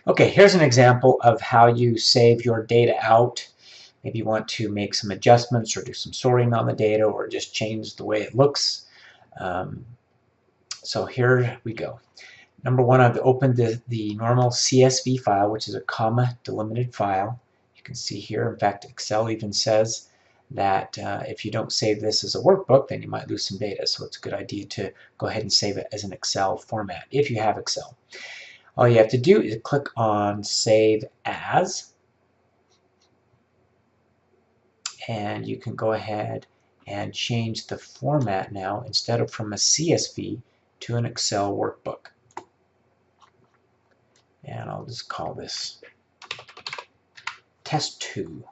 Okay, here's an example of how you save your data out. Maybe you want to make some adjustments or do some sorting on the data or just change the way it looks. Um, so here we go. Number one, I've opened the normal CSV file, which is a comma delimited file. You can see here, in fact, Excel even says that if you don't save this as a workbook, then you might lose some data. So it's a good idea to go ahead and save it as an Excel format if you have Excel. All you have to do is click on Save As, and you can go ahead and change the format now, instead of from a CSV to an Excel workbook. And I'll just call this Test 2.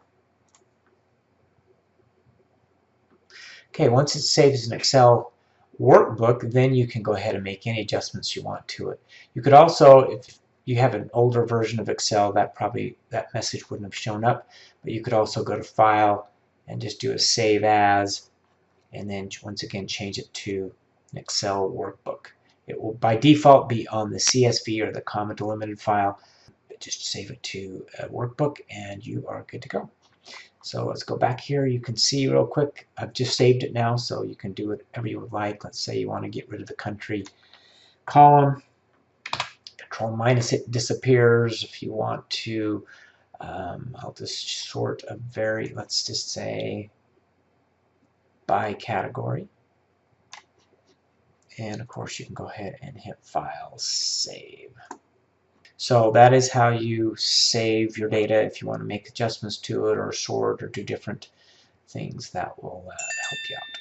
Okay, once it's saved as an Excel workbook, then you can go ahead and make any adjustments you want to it. You could also, if you have an older version of Excel, that message wouldn't have shown up, but you could also go to File and just do a Save As, and then once again change it to an Excel workbook. It will by default be on the CSV or the comma delimited file, but just save it to a workbook and you are good to go. So let's go back here. You can see real quick, I've just saved it now, so you can do whatever you would like. Let's say you want to get rid of the country column. Control minus, it disappears. If you want to, I'll just sort a let's just say by category. And of course you can go ahead and hit File, Save. So that is how you save your data. If you want to make adjustments to it or sort or do different things, that will help you out.